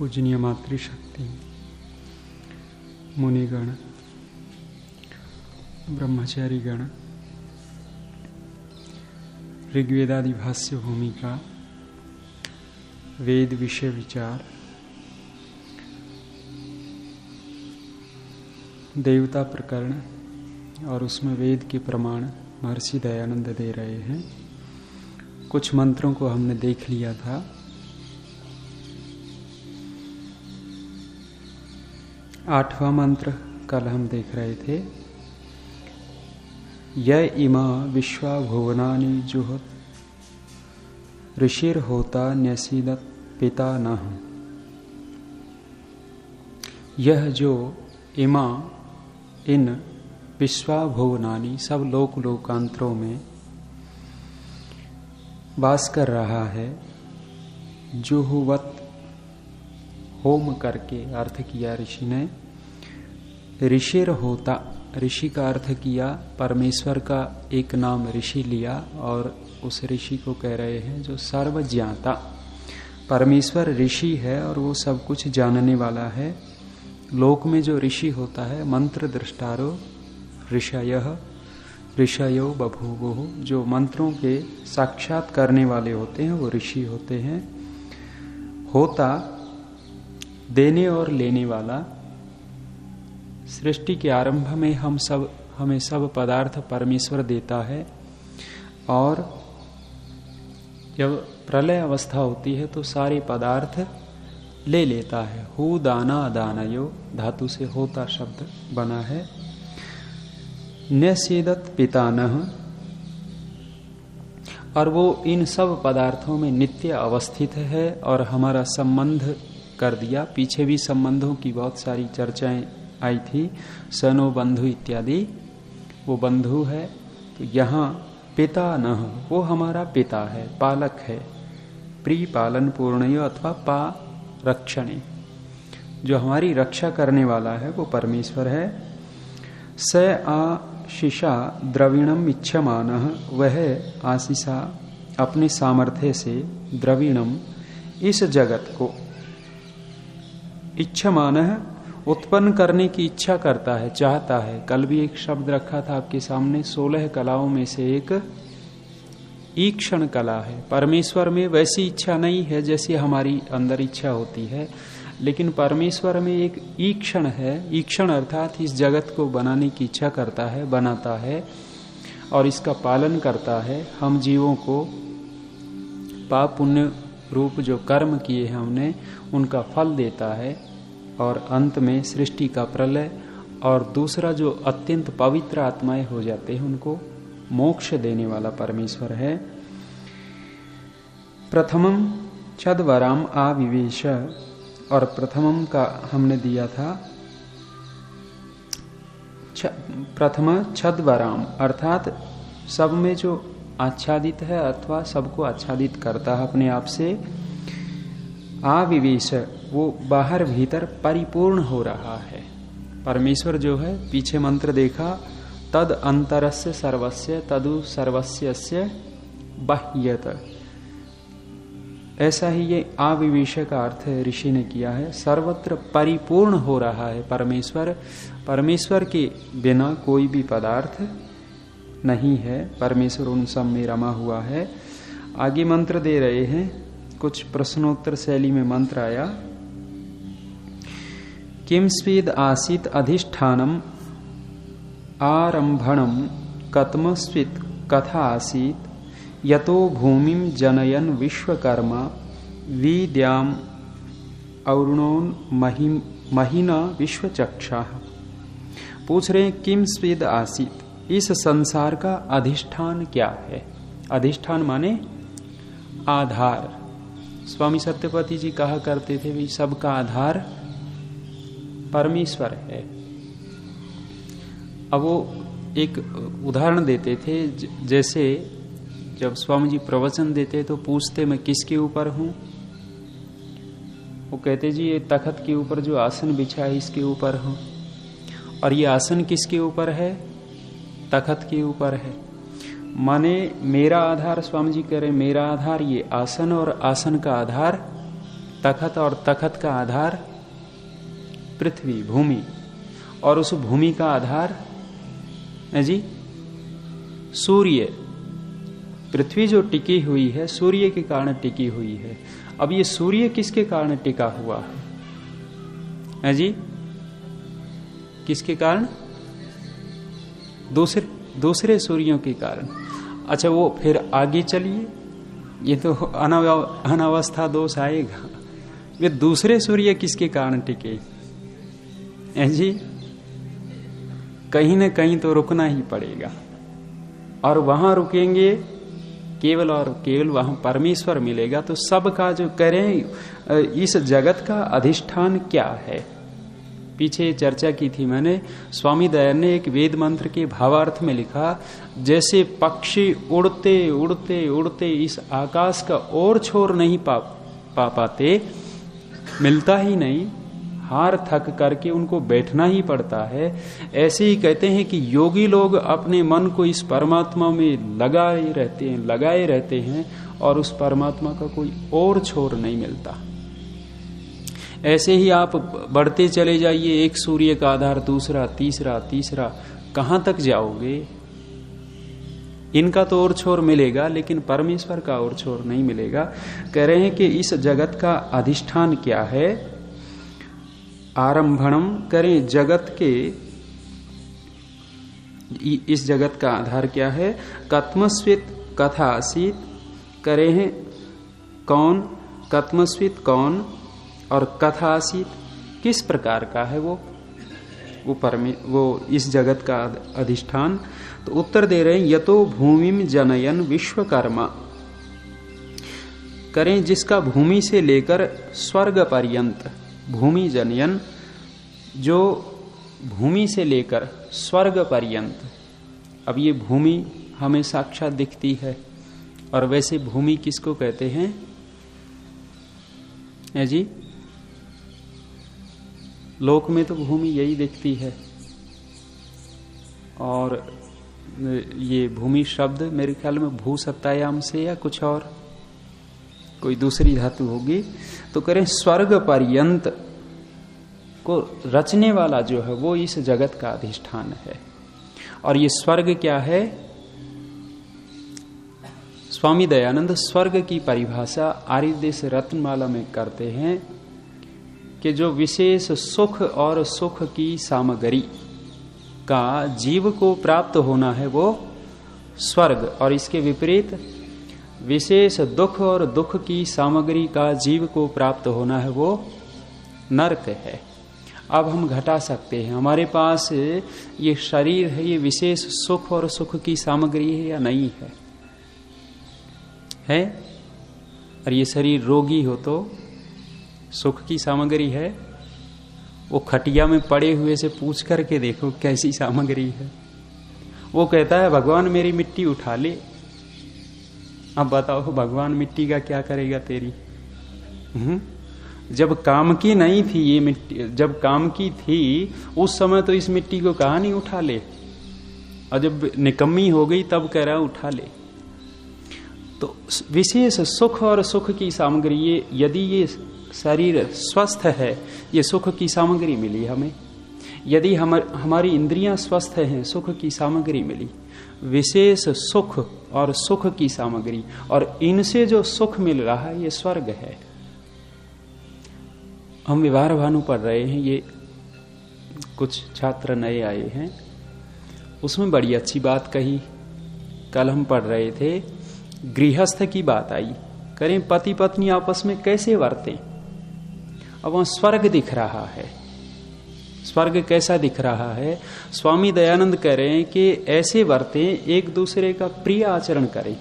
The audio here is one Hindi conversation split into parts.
पूजनीय मातृशक्ति, मुनिगण, ब्रह्मचारी गण, ऋग्वेदादि भाष्य भूमिका, वेद विषय विचार, देवता प्रकरण और उसमें वेद के प्रमाण महर्षि दयानंद दे रहे हैं। कुछ मंत्रों को हमने देख लिया था। आठवां मंत्र कल हम देख रहे थे। य इमा विश्वा भुवनानि जुहत ऋषिर होता न्यसीदत पिता नः। यह जो इमा इन विश्वा भुवनानि सब लोक लोकांतरों में वास कर रहा है, जुहुवत होम करके अर्थ किया ऋषि ने। ऋषिर होता, ऋषि का अर्थ किया परमेश्वर का एक नाम ऋषि लिया और उस ऋषि को कह रहे हैं जो सर्वज्ञाता। परमेश्वर ऋषि है और वो सब कुछ जानने वाला है। लोक में जो ऋषि होता है, मंत्र दृष्टारो ऋषयः ऋषयो बभूवुः, जो मंत्रों के साक्षात करने वाले होते हैं वो ऋषि होते हैं। होता देने और लेने वाला। सृष्टि के आरंभ में हमें सब पदार्थ परमेश्वर देता है और जब प्रलय अवस्था होती है तो सारे पदार्थ ले लेता है। हु दाना दानयो धातु से होता शब्द बना है। न्यसीदत पितानः, और वो इन सब पदार्थों में नित्य अवस्थित है और हमारा संबंध कर दिया। पीछे भी संबंधों की बहुत सारी चर्चाएं आई थी, सनो बंधु इत्यादि, वो बंधु है। तो यहाँ पिता न, वो हमारा पिता है, पालक है। प्री पालन पूर्णय अथवा पा रक्षणे, जो हमारी रक्षा करने वाला है वो परमेश्वर है। स आशीषा द्रविणम इच्छमानः, वह आशीषा अपने सामर्थ्य से द्रविणम इस जगत को, इच्छमानः उत्पन्न करने की इच्छा करता है, चाहता है। कल भी एक शब्द रखा था आपके सामने, 16 कलाओं में से एक ईक्षण कला है। परमेश्वर में वैसी इच्छा नहीं है जैसी हमारी अंदर इच्छा होती है, लेकिन परमेश्वर में एक ईक्षण है। ईक्षण अर्थात इस जगत को बनाने की इच्छा करता है, बनाता है और इसका पालन करता है। हम जीवों को पाप पुण्य रूप जो कर्म किए हैं हमने, उनका फल देता है और अंत में सृष्टि का प्रलय। और दूसरा जो अत्यंत पवित्र आत्माएं हो जाते हैं उनको मोक्ष देने वाला परमेश्वर है। प्रथमम छद्वराम आविवेश, और प्रथमम का हमने दिया था प्रथम छद्वराम, अर्थात सब में जो आच्छादित है अथवा सबको आच्छादित करता है अपने आप से। आविवेश, वो बाहर भीतर परिपूर्ण हो रहा है। परमेश्वर जो है, पीछे मंत्र देखा, तद अंतरस्य सर्वस्य तदु सर्वस्यस्य बाह्यत, ऐसा ही ये आविवेश का अर्थ ऋषि ने किया है। सर्वत्र परिपूर्ण हो रहा है परमेश्वर। परमेश्वर के बिना कोई भी पदार्थ नहीं है, परमेश्वर उन सब में रमा हुआ है। आगे मंत्र दे रहे हैं, कुछ प्रश्नोत्तर शैली में मंत्र आया। किम स्वेद आसीत अधिष्ठानम आरंभणम कतमस्वित कथा आसीत यतो भूमिम जनयन विश्वकर्मा विद्याम अरुणोन महिना विश्वचक्षा। पूछ रहे हैं किम स्वेद आसीत, इस संसार का अधिष्ठान क्या है। अधिष्ठान माने आधार। स्वामी सत्यपति जी कहा करते थे भी सबका आधार परमेश्वर है। अब वो एक उदाहरण देते थे, जैसे जब स्वामी जी प्रवचन देते तो पूछते मैं किसके ऊपर हूं। वो कहते जी ये तख्त के ऊपर जो आसन बिछा है इसके ऊपर हूं। और ये आसन किसके ऊपर है? तख्त के ऊपर है। माने मेरा आधार, स्वामी जी कह रहे मेरा आधार ये आसन और आसन का आधार तखत, और तखत का आधार पृथ्वी, भूमि, और उस भूमि का आधार है जी सूर्य। पृथ्वी जो टिकी हुई है सूर्य के कारण टिकी हुई है। अब ये सूर्य किसके कारण टिका हुआ है जी? किसके कारण? दूसरे सूर्यों के कारण। अच्छा, वो फिर आगे चलिए, ये तो अनावस्था दोष आएगा। वे दूसरे सूर्य किसके कारण टिके हैं जी? कहीं न कहीं तो रुकना ही पड़ेगा, और वहां रुकेंगे केवल और केवल वहां परमेश्वर मिलेगा। तो सबका जो करें, इस जगत का अधिष्ठान क्या है, पीछे चर्चा की थी मैंने। स्वामी दयानंद ने एक वेद मंत्र के भावार्थ में लिखा, जैसे पक्षी उड़ते उड़ते उड़ते इस आकाश का और छोर नहीं पाते, मिलता ही नहीं, हार थक करके उनको बैठना ही पड़ता है। ऐसे ही कहते हैं कि योगी लोग अपने मन को इस परमात्मा में लगाए रहते हैं और उस परमात्मा का कोई और छोर नहीं मिलता। ऐसे ही आप बढ़ते चले जाइए, एक सूर्य का आधार, दूसरा, तीसरा, कहां तक जाओगे? इनका तो और छोर मिलेगा, लेकिन परमेश्वर का और छोर नहीं मिलेगा। कह रहे हैं कि इस जगत का अधिष्ठान क्या है। आरंभणम करें जगत के, इस जगत का आधार क्या है? कत्मस्वित कथा आसीत, करे हैं कौन, कत्मस्वित कौन, और कथा आसीत किस प्रकार का है वो इस जगत का अधिष्ठान। तो उत्तर दे रहे हैं, यतो भूमिम जनयन विश्वकर्मा, करें जिसका भूमि से लेकर स्वर्ग पर्यंत, भूमि जनयन, जो भूमि से लेकर स्वर्ग पर्यंत। अब ये भूमि हमें साक्षात दिखती है, और वैसे भूमि किसको कहते हैं है जी? लोक में तो भूमि यही दिखती है, और ये भूमि शब्द मेरे ख्याल में भू सत्तायाम से या कुछ और कोई दूसरी धातु होगी। तो करें स्वर्ग पर्यंत को रचने वाला जो है वो इस जगत का अधिष्ठान है। और ये स्वर्ग क्या है? स्वामी दयानंद स्वर्ग की परिभाषा आर्यदेश रत्नमाला में करते हैं कि जो विशेष सुख और सुख की सामग्री का जीव को प्राप्त होना है वो स्वर्ग, और इसके विपरीत विशेष दुख और दुख की सामग्री का जीव को प्राप्त होना है वो नरक है। अब हम घटा सकते हैं, हमारे पास ये शरीर है, ये विशेष सुख और सुख की सामग्री है या नहीं है? और ये शरीर रोगी हो तो सुख की सामग्री है? वो खटिया में पड़े हुए से पूछ करके देखो कैसी सामग्री है। वो कहता है भगवान मेरी मिट्टी उठा ले। अब बताओ भगवान मिट्टी का क्या करेगा तेरी? जब काम की नहीं थी ये मिट्टी, जब काम की थी उस समय तो इस मिट्टी को कहा नहीं उठा ले, और जब निकम्मी हो गई तब कह रहा उठा ले। तो विशेष सुख और सुख की सामग्री, ये यदि ये शरीर स्वस्थ है, ये सुख की सामग्री मिली हमें। यदि हमारी इंद्रियां स्वस्थ हैं, सुख की सामग्री मिली, विशेष सुख और सुख की सामग्री, और इनसे जो सुख मिल रहा है ये स्वर्ग है। हम व्यवहार भानु पढ़ रहे हैं, ये कुछ छात्र नए आए हैं, उसमें बड़ी अच्छी बात कही। कल हम पढ़ रहे थे, गृहस्थ की बात आई, करें पति पत्नी आपस में कैसे वर्तें। अब वहां स्वर्ग दिख रहा है। स्वर्ग कैसा दिख रहा है? स्वामी दयानंद कह रहे हैं कि ऐसे वर्तें, एक दूसरे का प्रिय आचरण करें,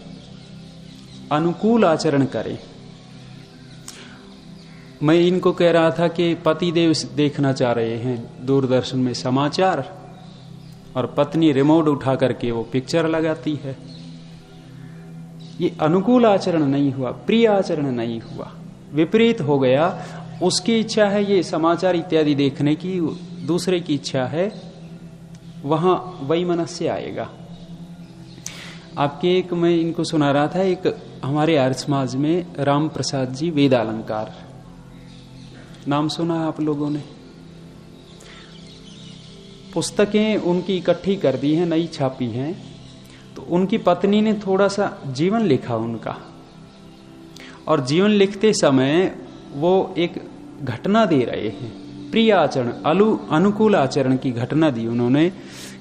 अनुकूल आचरण करें। मैं इनको कह रहा था कि पतिदेव देखना चाह रहे हैं दूरदर्शन में समाचार, और पत्नी रिमोट उठा करके वो पिक्चर लगाती है। ये अनुकूल आचरण नहीं हुआ, प्रिय आचरण नहीं हुआ, विपरीत हो गया। उसकी इच्छा है ये समाचार इत्यादि देखने की, दूसरे की इच्छा है, वहां वैमनस्य आएगा। आपके एक मैं इनको सुना रहा था, एक हमारे आर्य समाज में राम प्रसाद जी वेदालंकार नाम सुना है आप लोगों ने? पुस्तकें उनकी इकट्ठी कर दी हैं, नई छापी हैं। तो उनकी पत्नी ने थोड़ा सा जीवन लिखा उनका, और जीवन लिखते समय वो एक घटना दे रहे हैं, प्रिय आचरण, अनुकूल आचरण की घटना दी उन्होंने।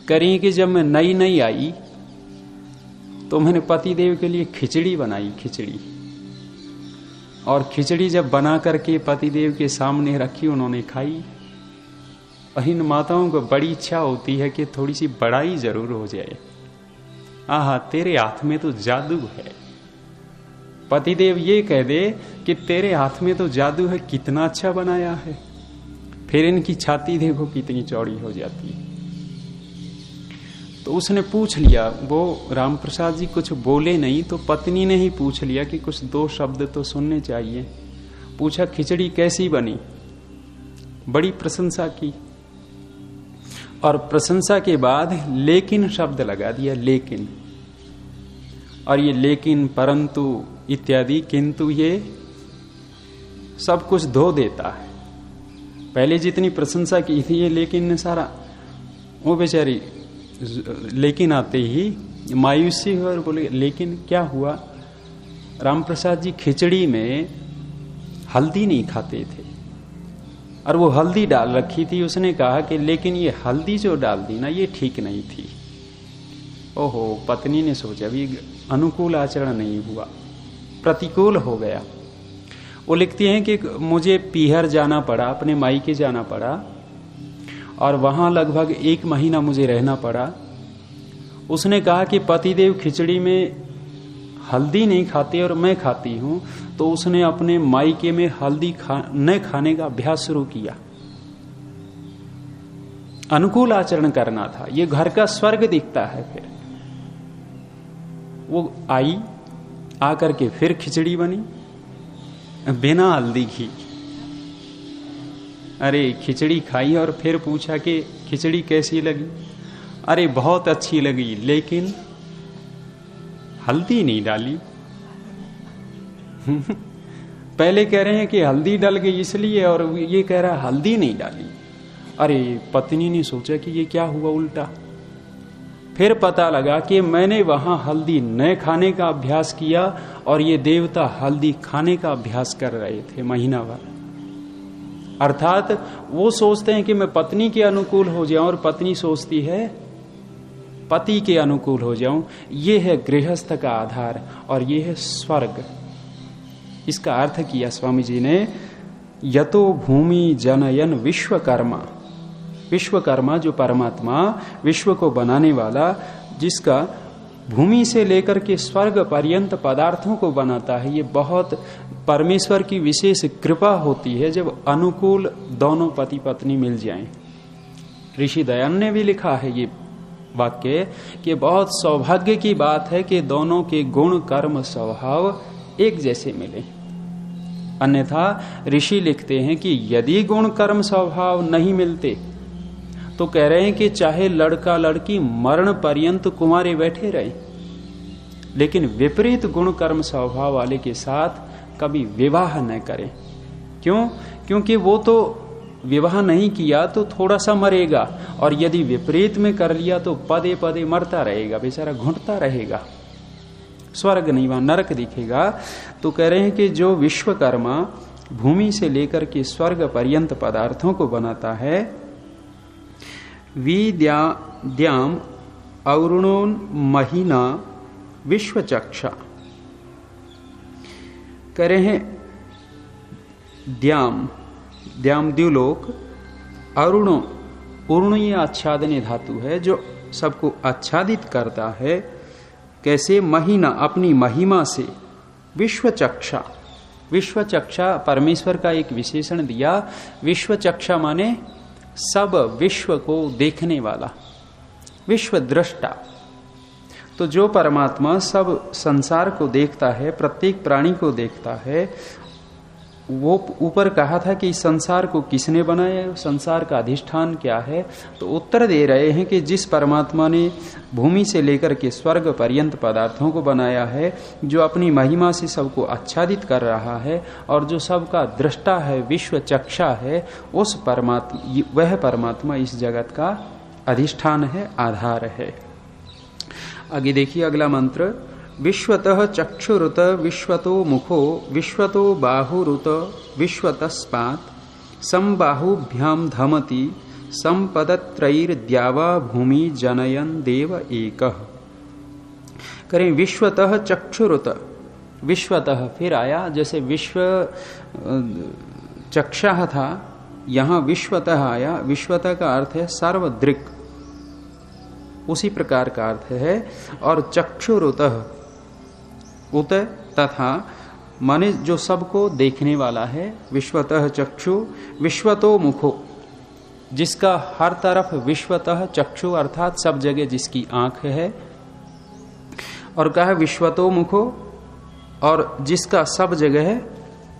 करी कि जब मैं नई नई आई तो मैंने पतिदेव के लिए खिचड़ी बनाई, खिचड़ी। और खिचड़ी जब बना करके पतिदेव के सामने रखी, उन्होंने खाई। और इन माताओं को बड़ी इच्छा होती है कि थोड़ी सी बड़ाई जरूर हो जाए। आहा, तेरे हाथ में तो जादू है। पतिदेव ये कह दे कि तेरे हाथ में तो जादू है, कितना अच्छा बनाया है। फिर इनकी छाती देखो कितनी चौड़ी हो जाती है। तो उसने पूछ लिया, वो राम प्रसाद जी कुछ बोले नहीं, तो पत्नी ने ही पूछ लिया कि कुछ दो शब्द तो सुनने चाहिए। पूछा, खिचड़ी कैसी बनी? बड़ी प्रशंसा की, और प्रशंसा के बाद लेकिन शब्द लगा दिया, लेकिन। और ये लेकिन, परंतु इत्यादि, किंतु, ये सब कुछ धो देता है। पहले जितनी प्रशंसा की थी, ये लेकिन ने सारा, वो बेचारी लेकिन आते ही मायूसी हुई और बोले, लेकिन क्या हुआ? राम प्रसाद जी खिचड़ी में हल्दी नहीं खाते थे, और वो हल्दी डाल रखी थी। उसने कहा कि लेकिन ये हल्दी जो डाल दी ना, ये ठीक नहीं थी। ओहो, पत्नी ने सोचा भी अनुकूल आचरण नहीं हुआ, प्रतिकूल हो गया। वो लिखती हैं कि मुझे पीहर जाना पड़ा, अपने मायके जाना पड़ा, और वहां लगभग 1 महीना मुझे रहना पड़ा। उसने कहा कि पतिदेव खिचड़ी में हल्दी नहीं खाते और मैं खाती हूं, तो उसने अपने मायके में हल्दी न खाने का अभ्यास शुरू किया। अनुकूल आचरण करना था, ये घर का स्वर्ग दिखता है। फिर वो आई, आकर के फिर खिचड़ी बनी बिना हल्दी की। अरे खिचड़ी खाई और फिर पूछा कि खिचड़ी कैसी लगी? अरे बहुत अच्छी लगी, लेकिन हल्दी नहीं डाली। पहले कह रहे हैं कि हल्दी डल गई इसलिए, और ये कह रहा है हल्दी नहीं डाली। अरे पत्नी ने सोचा कि ये क्या हुआ उल्टा। फिर पता लगा कि मैंने वहां हल्दी न खाने का अभ्यास किया, और ये देवता हल्दी खाने का अभ्यास कर रहे थे महीना भर। अर्थात वो सोचते हैं कि मैं पत्नी के अनुकूल हो जाऊं, और पत्नी सोचती है पति के अनुकूल हो जाऊं। ये है गृहस्थ का आधार, और ये है स्वर्ग। इसका अर्थ किया स्वामी जी ने, यतो भूमि जनयन विश्वकर्मा। विश्वकर्मा जो परमात्मा, विश्व को बनाने वाला, जिसका भूमि से लेकर के स्वर्ग पर्यंत पदार्थों को बनाता है। ये बहुत परमेश्वर की विशेष कृपा होती है जब अनुकूल दोनों पति पत्नी मिल जाएं। ऋषि दयान ने भी लिखा है ये वाक्य कि बहुत सौभाग्य की बात है कि दोनों के गुण कर्म स्वभाव एक जैसे मिले। अन्यथा ऋषि लिखते हैं कि यदि गुण कर्म स्वभाव नहीं मिलते तो कह रहे हैं कि चाहे लड़का लड़की मरण पर्यंत कुंवारे बैठे रहे, लेकिन विपरीत गुण कर्म स्वभाव वाले के साथ कभी विवाह न करें। क्यों? क्योंकि वो तो विवाह नहीं किया तो थोड़ा सा मरेगा, और यदि विपरीत में कर लिया तो पदे पदे मरता रहेगा, बेचारा घुटता रहेगा, स्वर्ग नहीं वहां नरक दिखेगा। तो कह रहे हैं कि जो विश्वकर्मा भूमि से लेकर के स्वर्ग पर्यंत पदार्थों को बनाता है, विद्याम अरुणोन महीना विश्वचक्षा। कह रहे हैं द्याम, द्याम द्युलोक, अरुणो, उर्ण ये आच्छादने धातु है जो सबको आच्छादित करता है। कैसे? महीना, अपनी महिमा से। विश्वचक्षा, विश्वचक्षा परमेश्वर का एक विशेषण दिया। विश्वचक्षा माने सब विश्व को देखने वाला, विश्व दृष्टा। तो जो परमात्मा सब संसार को देखता है, प्रत्येक प्राणी को देखता है, वो ऊपर कहा था कि इस संसार को किसने बनाया, संसार का अधिष्ठान क्या है, तो उत्तर दे रहे हैं कि जिस परमात्मा ने भूमि से लेकर के स्वर्ग पर्यंत पदार्थों को बनाया है, जो अपनी महिमा से सबको आच्छादित कर रहा है और जो सबका दृष्टा है, विश्व चक्षा है, उस परमात्मा, वह परमात्मा इस जगत का अधिष्ठान है, आधार है। आगे देखिए अगला मंत्र, विश्वतः चक्षुरुत विश्वतो मुखो विश्वतो बाहुरुत विश्वतस्पात् संबाहुभ्याम धमति संपदत्रैर्द्यावा भूमि जनयन देव एकः। करें विश्वतः चक्षुरुत, विश्वतः फिर आया, जैसे विश्व चक्षः था, यहां विश्वतः आया। विश्वतः का अर्थ है सर्वदृक्, उसी प्रकार का अर्थ है। और चक्षुरुतः, उत तथा माने जो सबको देखने वाला है, विश्वतः चक्षु, विश्वतो मुखो, जिसका हर तरफ, विश्वतः चक्षु अर्थात सब जगह जिसकी आंख है, और कहा विश्वतो मुखो, और जिसका सब जगह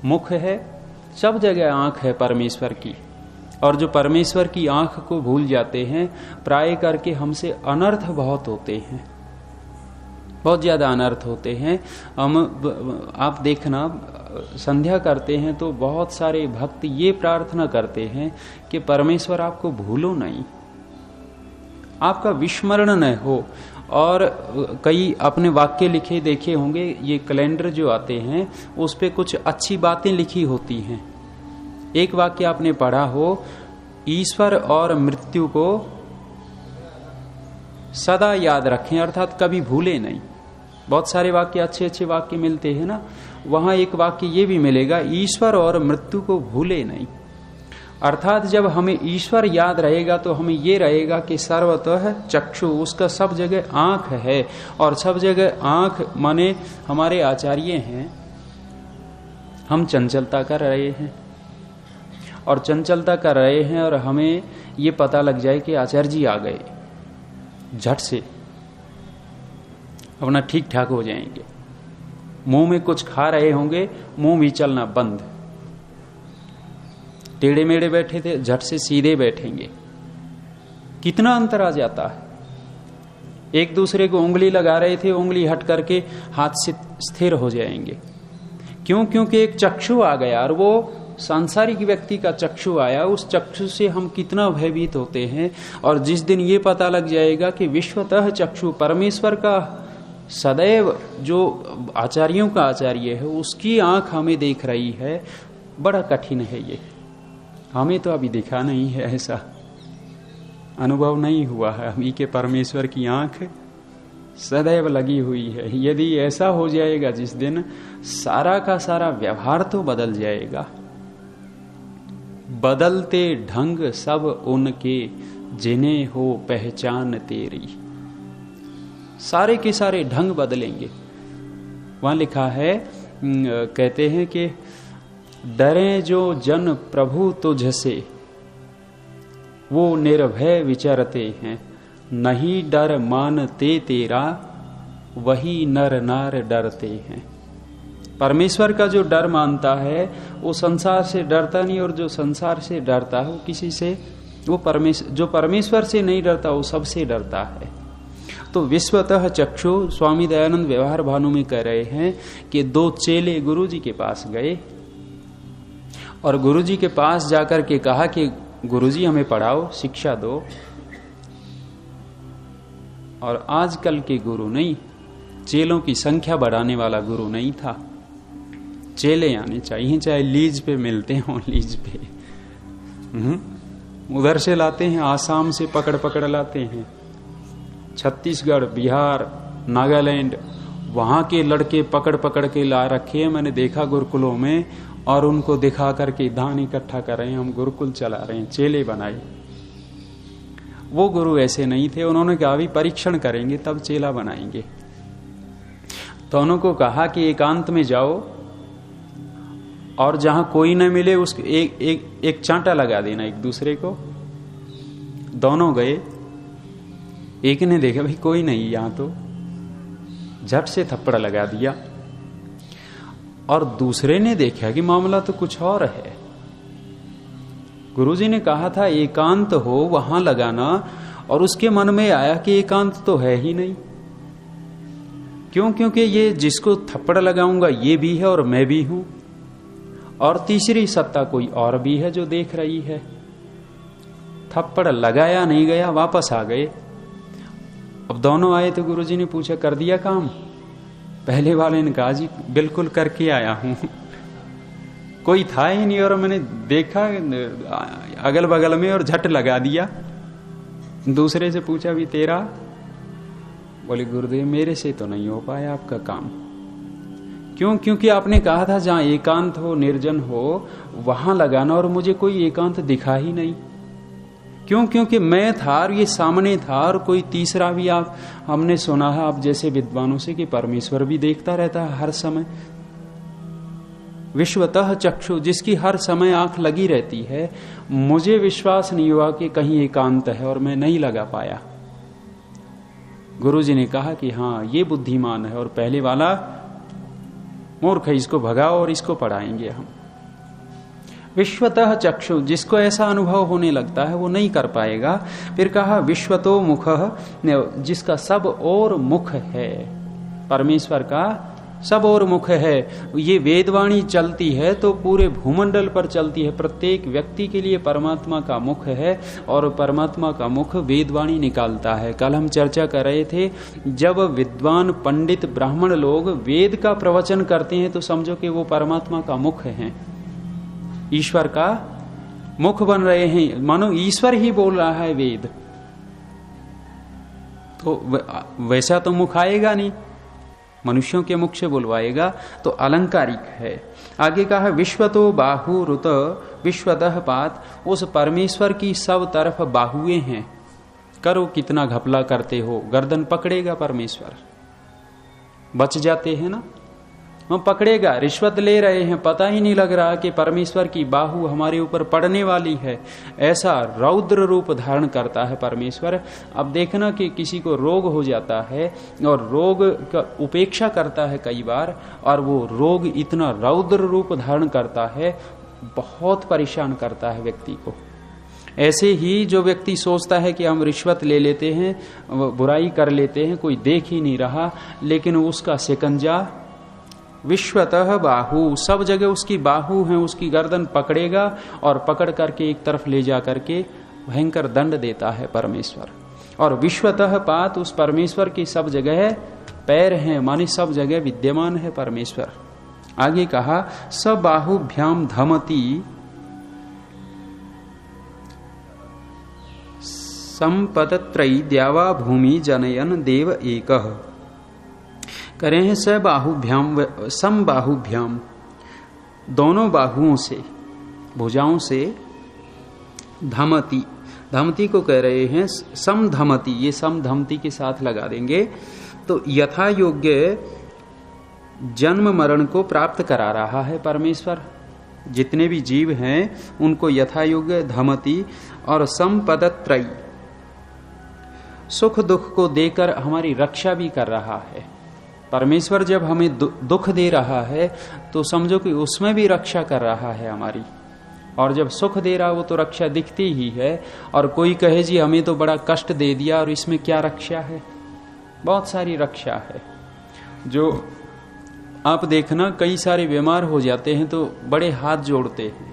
मुख है, सब जगह आंख है परमेश्वर की। और जो परमेश्वर की आंख को भूल जाते हैं, प्राय करके हमसे अनर्थ बहुत होते हैं, बहुत ज्यादा अनर्थ होते हैं। हम, आप देखना, संध्या करते हैं तो बहुत सारे भक्त ये प्रार्थना करते हैं कि परमेश्वर आपको भूलो नहीं, आपका विस्मरण न हो। और कई अपने वाक्य लिखे देखे होंगे, ये कैलेंडर जो आते हैं उस पे कुछ अच्छी बातें लिखी होती हैं। एक वाक्य आपने पढ़ा हो, ईश्वर और मृत्यु को सदा याद रखें, अर्थात कभी भूले नहीं। बहुत सारे वाक्य, अच्छे अच्छे वाक्य मिलते हैं ना, वहां एक वाक्य ये भी मिलेगा, ईश्वर और मृत्यु को भूले नहीं। अर्थात जब हमें ईश्वर याद रहेगा तो हमें ये रहेगा कि सर्वतः चक्षु, उसका सब जगह आंख है, और सब जगह आंख माने हमारे आचार्य हैं। हम चंचलता कर रहे हैं, और चंचलता कर रहे हैं, और हमें ये पता लग जाए कि आचार्य जी आ गए, झट से अपना ठीक ठाक हो जाएंगे। मुंह में कुछ खा रहे होंगे, मुंह भी चलना बंद, टेढ़े मेढ़े बैठे थे, झट से सीधे बैठेंगे। कितना अंतर आ जाता है। एक दूसरे को उंगली लगा रहे थे, उंगली हट करके हाथ से स्थिर हो जाएंगे। क्यों? क्योंकि एक चक्षु आ गया, और वो सांसारिक व्यक्ति का चक्षु आया। उस चक्षु से हम कितना भयभीत होते हैं। और जिस दिन ये पता लग जाएगा कि विश्वतः चक्षु परमेश्वर का सदैव जो आचार्यों का आचार्य है, उसकी आंख हमें देख रही है, बड़ा कठिन है ये। हमें तो अभी दिखा नहीं है, ऐसा अनुभव नहीं हुआ है अभी के परमेश्वर की आंख सदैव लगी हुई है। यदि ऐसा हो जाएगा जिस दिन, सारा का सारा व्यवहार तो बदल जाएगा। बदलते ढंग सब उनके, जिन्हें हो पहचान तेरी। सारे के सारे ढंग बदलेंगे। वहां लिखा है, कहते हैं कि डरे जो जन प्रभु तुझसे, वो निर्भय विचरते हैं। नहीं डर मानते तेरा, वही नर नार डरते हैं। परमेश्वर का जो डर मानता है वो संसार से डरता नहीं, और जो संसार से डरता है वो किसी से, वो जो परमेश्वर से नहीं डरता वो सबसे डरता है। तो विश्वतः चक्षु, स्वामी दयानंद व्यवहार भानु में कह रहे हैं कि दो चेले गुरुजी के पास गए, और गुरुजी के पास जाकर के कहा कि गुरुजी हमें पढ़ाओ, शिक्षा दो। और आजकल के गुरु नहीं, चेलों की संख्या बढ़ाने वाला गुरु नहीं था। चेले आने चाहिए, चाहे लीज पे मिलते हों, लीज पे उधर से लाते हैं, आसाम से पकड़ पकड़ लाते हैं, छत्तीसगढ़, बिहार, नागालैंड, वहां के लड़के पकड़ पकड़ के ला रखे हैं। मैंने देखा गुरुकुलों में, और उनको दिखा करके दान इकट्ठा कर रहे हैं, हम गुरुकुल चला रहे हैं, चेले बनाए। वो गुरु ऐसे नहीं थे। उन्होंने कहा अभी परीक्षण करेंगे तब चेला बनाएंगे। तो उनको कहा कि एकांत में जाओ, और जहां कोई न मिले उसको एक चांटा लगा देना एक दूसरे को। दोनों गए, एक ने देखा भाई कोई नहीं यहां, तो झट से थप्पड़ लगा दिया। और दूसरे ने देखा कि मामला तो कुछ और है। गुरुजी ने कहा था एकांत हो वहां लगाना, और उसके मन में आया कि एकांत तो है ही नहीं। क्यों? क्योंकि ये जिसको थप्पड़ लगाऊंगा ये भी है और मैं भी हूं, और तीसरी सत्ता कोई और भी है जो देख रही है। थप्पड़ लगाया नहीं गया, वापस आ गए। अब दोनों आए तो गुरुजी ने पूछा कर दिया काम? पहले वाले ने कहा जी बिल्कुल करके आया हूं। कोई था ही नहीं और मैंने देखा अगल बगल में और झट लगा दिया। दूसरे से पूछा भी तेरा? बोले गुरुदेव मेरे से तो नहीं हो पाया आपका काम। क्यों? क्योंकि आपने कहा था जहां एकांत हो निर्जन हो वहां लगाना, और मुझे कोई एकांत दिखा ही नहीं। क्यों? क्योंकि मैं था और ये सामने था, और कोई तीसरा भी आप हमने सुना है आप जैसे विद्वानों से कि परमेश्वर भी देखता रहता है हर समय। विश्वतः चक्षु, जिसकी हर समय आंख लगी रहती है। मुझे विश्वास नहीं हुआ कि कहीं एकांत है और मैं नहीं लगा पाया। गुरुजी ने कहा कि हाँ ये बुद्धिमान है, और पहले वाला मूर्ख है, इसको भगाओ और इसको पढ़ाएंगे हम। विश्वतः चक्षु, जिसको ऐसा अनुभव होने लगता है वो नहीं कर पाएगा। फिर कहा विश्वतो मुख, जिसका सब और मुख है, परमेश्वर का सब और मुख है। ये वेदवाणी चलती है तो पूरे भूमंडल पर चलती है, प्रत्येक व्यक्ति के लिए परमात्मा का मुख है, और परमात्मा का मुख वेदवाणी निकालता है। कल हम चर्चा कर रहे थे, जब विद्वान पंडित ब्राह्मण लोग वेद का प्रवचन करते हैं तो समझो कि वो परमात्मा का मुख है, ईश्वर का मुख बन रहे हैं, मानो ईश्वर ही बोल रहा है वेद। तो वैसा तो मुख आएगा नहीं, मनुष्यों के मुख से बुलवाएगा, तो अलंकारिक है। आगे कहा विश्वतो बाहु रुत विश्वतः पात, उस परमेश्वर की सब तरफ बाहुए हैं। करो कितना घपला करते हो, गर्दन पकड़ेगा परमेश्वर। बच जाते हैं ना, वो पकड़ेगा। रिश्वत ले रहे हैं, पता ही नहीं लग रहा कि परमेश्वर की बाहु हमारे ऊपर पड़ने वाली है। ऐसा रौद्र रूप धारण करता है परमेश्वर। अब देखना कि किसी को रोग हो जाता है और रोग का उपेक्षा करता है कई बार, और वो रोग इतना रौद्र रूप धारण करता है, बहुत परेशान करता है व्यक्ति को। ऐसे ही जो व्यक्ति सोचता है कि हम रिश्वत ले लेते हैं, बुराई कर लेते हैं, कोई देख ही नहीं रहा, लेकिन उसका शिकंजा विश्वतः बाहु, सब जगह उसकी बाहु है, उसकी गर्दन पकड़ेगा और पकड़ करके एक तरफ ले जा करके भयंकर दंड देता है परमेश्वर। और विश्वतः पात, उस परमेश्वर की सब जगह पैर हैं, माने सब जगह विद्यमान है परमेश्वर। आगे कहा सब बाहुभ्याम धमती संपतत्रयी द्यावा भूमि जनयन देव एकः। करें हैं सबाहुभ्याम समबाहुभ्याम, दोनों बाहुओं से, भुजाओं से, धमती, धमती को कह रहे हैं समधमती, ये समधमती के साथ लगा देंगे तो यथा योग्य जन्म मरण को प्राप्त करा रहा है परमेश्वर। जितने भी जीव हैं उनको यथा योग्य धमती और संपदत्रयी, सुख दुख को देकर हमारी रक्षा भी कर रहा है परमेश्वर। जब हमें दुख दे रहा है तो समझो कि उसमें भी रक्षा कर रहा है हमारी, और जब सुख दे रहा वो तो रक्षा दिखती ही है। और कोई कहे जी हमें तो बड़ा कष्ट दे दिया और इसमें क्या रक्षा है, बहुत सारी रक्षा है। जो आप देखना कई सारे बीमार हो जाते हैं तो बड़े हाथ जोड़ते हैं,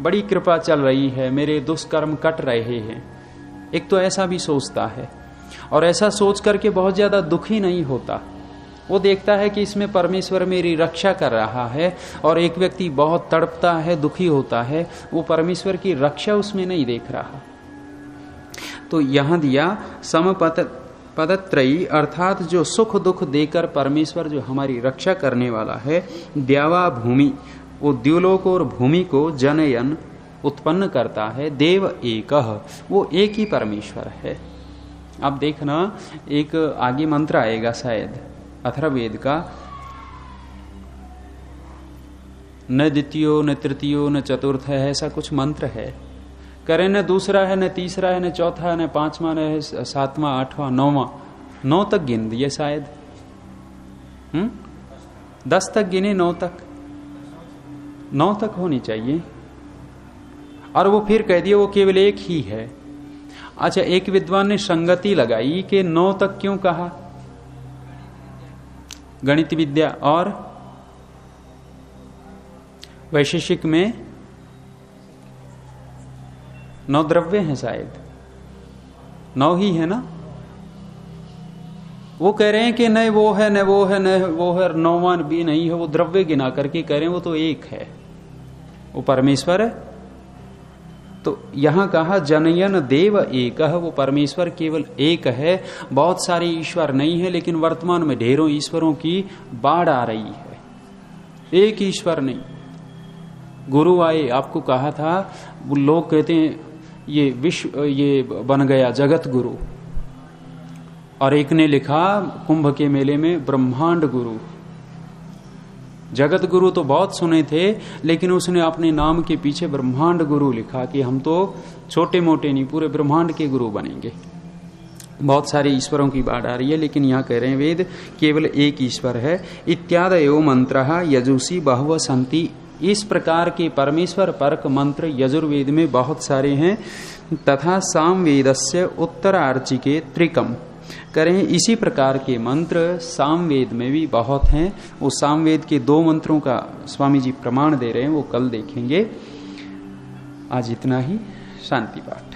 बड़ी कृपा चल रही है, मेरे दुष्कर्म कट रहे हैं। एक तो ऐसा भी सोचता है, और ऐसा सोच करके बहुत ज्यादा दुखी नहीं होता। वो देखता है कि इसमें परमेश्वर मेरी रक्षा कर रहा है। और एक व्यक्ति बहुत तड़पता है, दुखी होता है, वो परमेश्वर की रक्षा उसमें नहीं देख रहा। तो यहां दिया समपदत्रयी, अर्थात जो सुख दुख देकर परमेश्वर जो हमारी रक्षा करने वाला है। द्यावा भूमि, वो द्युलोक और भूमि को जनयन उत्पन्न करता है। देव एकः, वो एक ही परमेश्वर है। अब देखना एक आगे मंत्र आएगा शायद अथर्ववेद का, न द्वितीयो न तृतीयो न चतुर्थ है, ऐसा कुछ मंत्र है। करें न दूसरा है, न तीसरा है, न चौथा है, न पांचवा, न सातवां, आठवां, नौवां, 9 तक गिन दिए शायद। 10 तक गिने, 9 तक। 9 तक होनी चाहिए, और वो फिर कह दिया वो केवल एक ही है। अच्छा, एक विद्वान ने संगति लगाई कि 9 तक क्यों कहा? गणित विद्या और वैशेषिक में 9 द्रव्य हैं, शायद 9 ही है ना। वो कह रहे हैं कि नहीं वो है, न वो है, न वो है, 9वां भी नहीं है, वो द्रव्य गिना करके कह रहे हैं वो तो एक है, वो परमेश्वर है। तो यहां कहा जनयन देव एक है, वो परमेश्वर केवल एक है, बहुत सारे ईश्वर नहीं है, लेकिन वर्तमान में ढेरों ईश्वरों की बाढ़ आ रही है, एक ईश्वर नहीं। गुरु आए, आपको कहा था, वो लोग कहते हैं ये विश्व, ये बन गया जगत गुरु, और एक ने लिखा कुंभ के मेले में ब्रह्मांड गुरु। जगत गुरु तो बहुत सुने थे, लेकिन उसने अपने नाम के पीछे ब्रह्मांड गुरु लिखा कि हम तो छोटे मोटे नहीं, पूरे ब्रह्मांड के गुरु बनेंगे। बहुत सारे ईश्वरों की बात आ रही है, लेकिन यहाँ कह रहे हैं वेद केवल एक ईश्वर है। इत्यादयो मंत्रः यजुषी बहवः सन्ति, इस प्रकार के परमेश्वर परक मंत्र यजुर्वेद में बहुत सारे हैं। तथा सामवेदस्य उत्तरार्चिके त्रिकम, करें इसी प्रकार के मंत्र सामवेद में भी बहुत हैं। वो सामवेद के 2 मंत्रों का स्वामी जी प्रमाण दे रहे हैं, वो कल देखेंगे। आज इतना ही। शांति पाठ।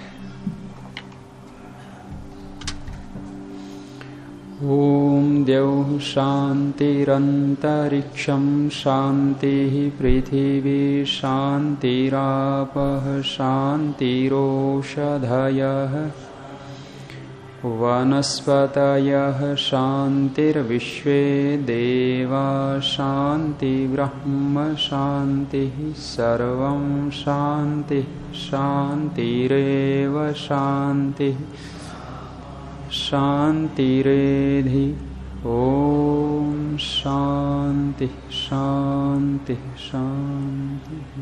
ओम द्यौः शान्तिरन्तरिक्षं शान्तिः पृथिवी शान्तिरापः शान्तिरोषधयः वनस्पतयः शान्तिर्विश्वे देवा शान्तिर्ब्रह्म शान्तिः सर्वं शान्तिः शान्तिरेव शान्तिः शान्तिरेधि। ओम शान्ति शान्ति शान्ति।